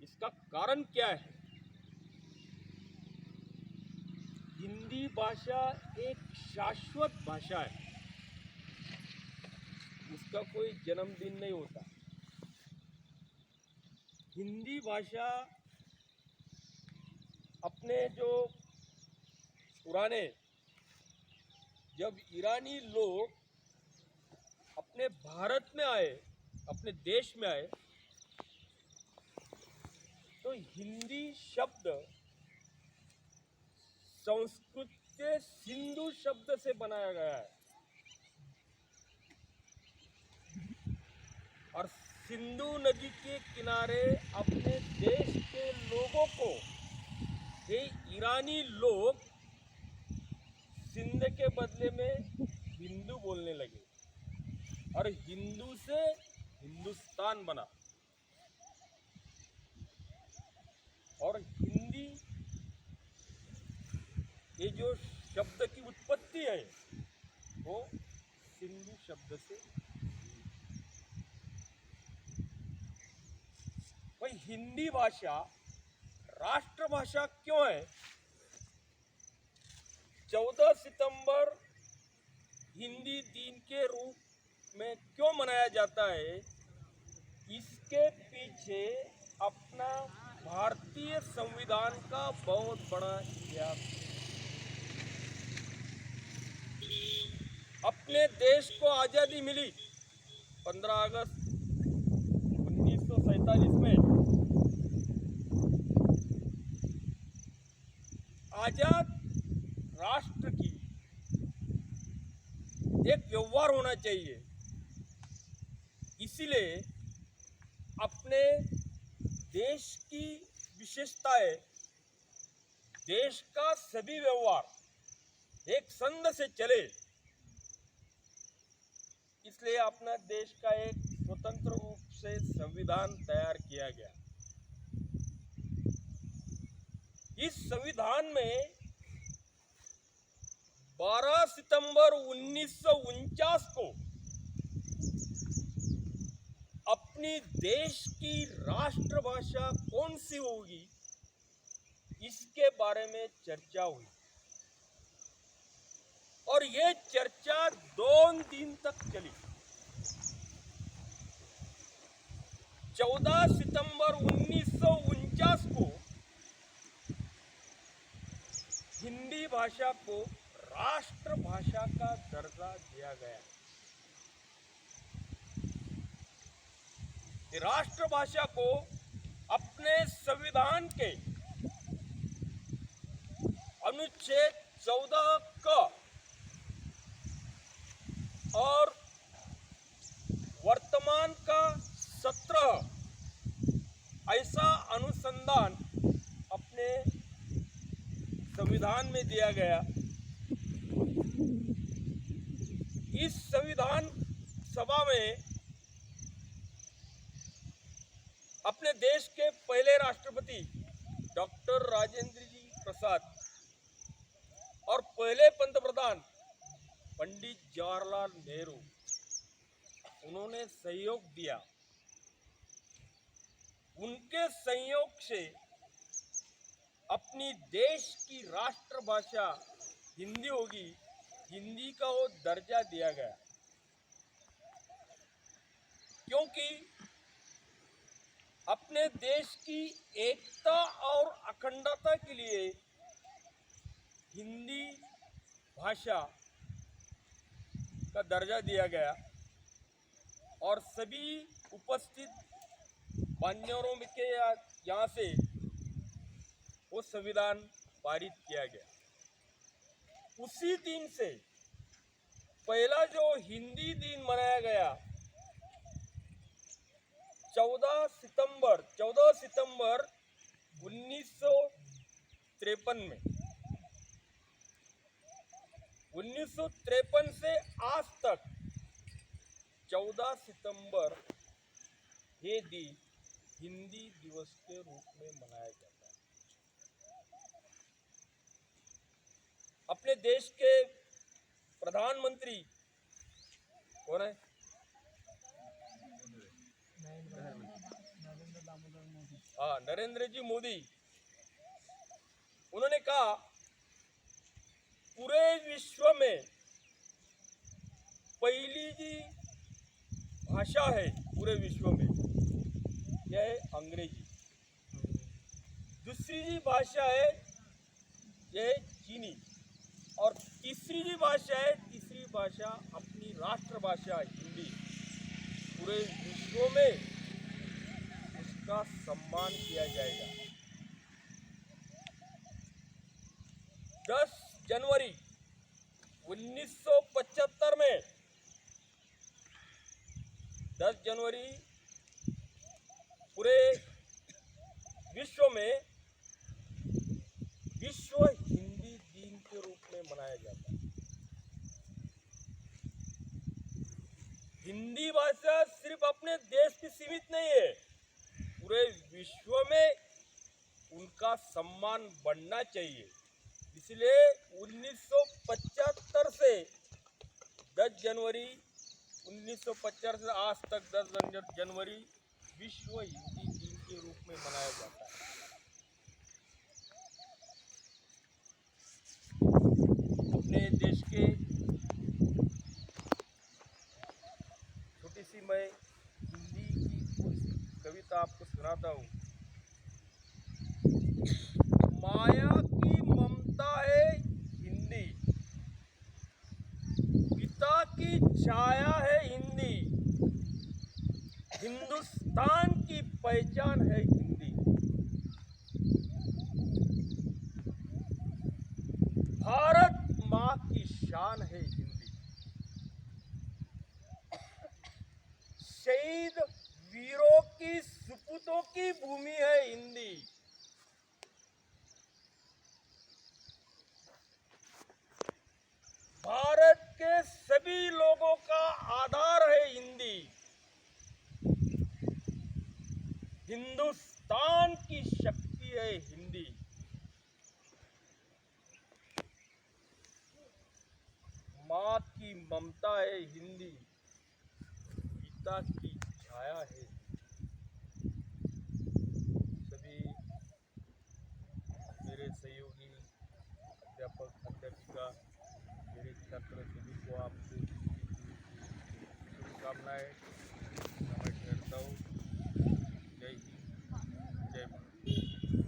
इसका कारण क्या है? हिंदी भाषा एक शाश्वत भाषा है, उसका कोई जन्मदिन नहीं होता। हिंदी भाषा अपने जो पुराने, जब ईरानी लोग अपने भारत में आए, अपने देश में आए, तो हिंदी शब्द संस्कृत के सिंधु शब्द से बनाया गया है और सिंधु नदी के किनारे अपने देश के लोगों को ये ईरानी लोग सिंध के बदले में हिंदू बोलने लगे और हिंदू से हिंदुस्तान बना। और हिंदी, ये जो शब्द की उत्पत्ति है वो सिंधु शब्द से। भाई हिंदी भाषा राष्ट्रभाषा क्यों है? 14 सितंबर हिंदी दिन के रूप में क्यों मनाया जाता है? इसके पीछे अपना भारतीय संविधान का बहुत बड़ा इतिहास है। अपने देश को आज़ादी मिली 15 अगस्त 1947 में। आजाद राष्ट्र की एक व्यवहार होना चाहिए, इसीलिए अपने देश की विशेषताएं, देश का सभी व्यवहार एक संध से चले, इसलिए अपना देश का एक स्वतंत्र रूप से संविधान तैयार किया गया। इस संविधान में 12 सितंबर 1949 को अपनी देश की राष्ट्रभाषा कौन सी होगी इसके बारे में चर्चा हुई और ये चर्चा 2 दिन तक चली। 14 सितंबर 1949 को हिंदी भाषा को राष्ट्रभाषा का दर्जा दिया गया। राष्ट्रभाषा को अपने संविधान के अनुच्छेद 14 का और वर्तमान का 17 ऐसा अनुसंधान अपने संविधान में दिया गया। इस संविधान सभा में अपने देश के पहले राष्ट्रपति डॉक्टर राजेंद्र जी प्रसाद और पहले पंतप्रधान पंडित जवाहरलाल नेहरू, उन्होंने सहयोग दिया। उनके सहयोग से अपनी देश की राष्ट्रभाषा हिंदी होगी, हिंदी का वो दर्जा दिया गया, क्योंकि अपने देश की एकता और अखंडता के लिए हिंदी भाषा का दर्जा दिया गया और सभी उपस्थित मान्यवरों के यहाँ से वो संविधान पारित किया गया। उसी दिन से पहला जो हिंदी दिन मनाया गया 14 सितंबर 1953 में। 1953 से आज तक 14 सितंबर ये दिन हिंदी दिवस के रूप में मनाया जाता है। अपने देश के प्रधानमंत्री कौन है? हाँ, नरेंद्र जी मोदी, उन्होंने कहा पूरे विश्व में पहली जी भाषा है पूरे विश्व में, यह है अंग्रेजी। दूसरी जी भाषा है यह है चीनी, और तीसरी जी भाषा है, तीसरी भाषा अपनी राष्ट्रभाषा हिंदी। पूरे विश्व में उसका सम्मान किया जाएगा। 10 जनवरी 1975 में, 10 जनवरी पूरे विश्व में विश्व हिंदी दिन के रूप में मनाया जाता है। हिंदी भाषा सिर्फ अपने देश की सीमित नहीं है, पूरे विश्व में उनका सम्मान बढ़ना चाहिए। इसलिए 1975 से 10 जनवरी 1975 से आज तक 10 जनवरी विश्व हिंदी दिन के रूप में मनाया जाता है। अपने देश के छोटी सी मैं हिंदी की कुछ कविता आपको सुनाता हूँ। माया की ममता है हिंदी, पिता की छाया है हिंदी, हिंदुस्तान की पहचान है हिंदी, भारत माँ की शान है हिंदी, शहीद वीरों की सुपूतों की भूमि है हिंदी, भारत के सभी लोगों का आधार है हिंदी, हिंदुस्तान की शक्ति है हिंदी, माँ की ममता है हिंदी, पिता की छाया है। सभी मेरे सहयोगी अध्यापक अध्यापिका, मेरे छात्र सभी को आपको शुभकामनाएं।